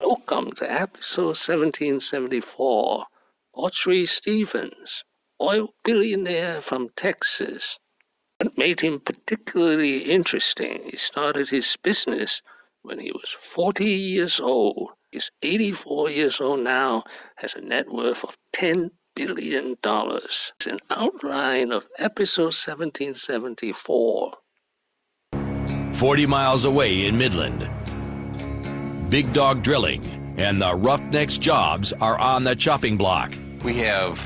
Welcome to episode 1774. Autry Stephens, oil billionaire from Texas. What made him particularly interesting, he started his business when he was 40 years old. He's 84 years old now, has a net worth of $10 billion. It's an outline of episode 1774. 40 miles away in Midland, Big Dog Drilling and the Roughnecks jobs are on the chopping block. We have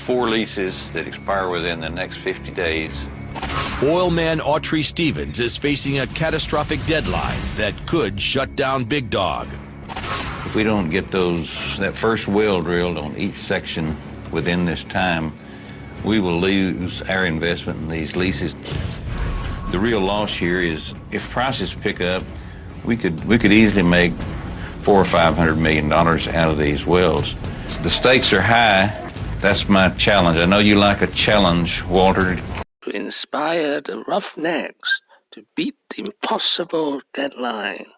4 leases that expire within the next 50 days. Oilman Autry Stephens is facing a catastrophic deadline that could shut down Big Dog. If we don't get that first well drilled on each section within this time, we will lose our investment in these leases. The real loss here is if prices pick up, we could easily make $400 or $500 million out of these wells. The stakes are high. That's my challenge. I know you like a challenge, Walter. To inspire the Roughnecks to beat the impossible deadline.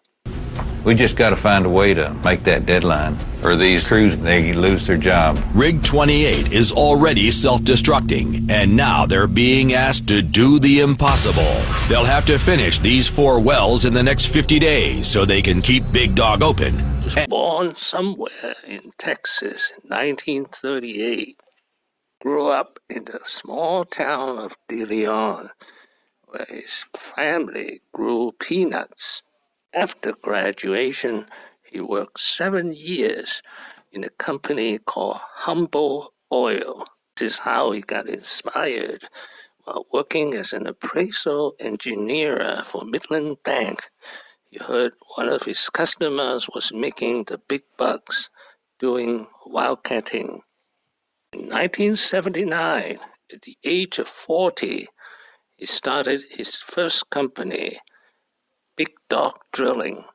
We just got to find a way to make that deadline, or these crews, they lose their job. Rig 28 is already self-destructing, and now they're being asked to do the impossible. They'll have to finish these 4 wells in the next 50 days so they can keep Big Dog open. He was born somewhere in Texas in 1938. Grew up in the small town of Deleon, where his family grew peanuts. After graduation, he worked 7 years in a company called Humble Oil. This is how he got inspired. While working as an appraisal engineer for Midland Bank, he heard one of his customers was making the big bucks doing wildcatting. In 1979, at the age of 40, he started his first company, Big Dog Drilling.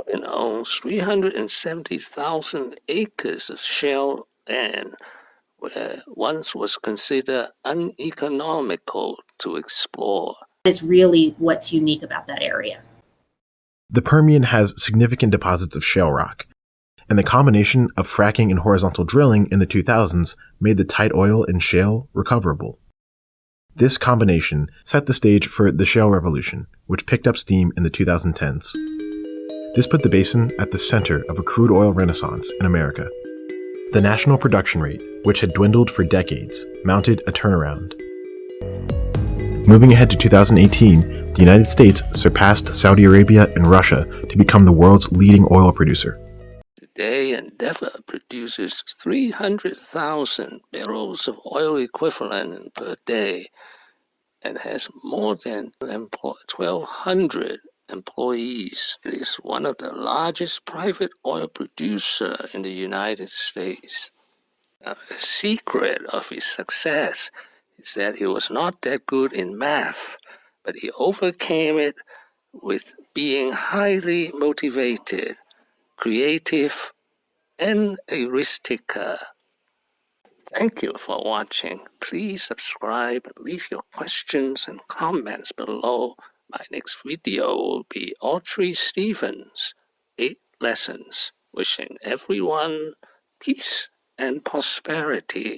It owns 370,000 acres of shale land, where once was considered uneconomical to explore. Is really what's unique about that area. The Permian has significant deposits of shale rock, and the combination of fracking and horizontal drilling in the 2000s made the tight oil and shale recoverable. This combination set the stage for the shale revolution, which picked up steam in the 2010s. This put the basin at the center of a crude oil renaissance in America. The national production rate, which had dwindled for decades, mounted a turnaround. Moving ahead to 2018, the United States surpassed Saudi Arabia and Russia to become the world's leading oil producer. Today, Endeavor produces 300,000 barrels of oil equivalent per day and has more than 1,200 employees. It is one of the largest private oil producers in the United States. Now, the secret of his success is that he was not that good in math, but he overcame it with being highly motivated, creative, and a risk taker. Thank you for watching. Please subscribe and leave your questions and comments below. My next video will be Autry Stephens, 8 lessons. Wishing everyone peace and prosperity.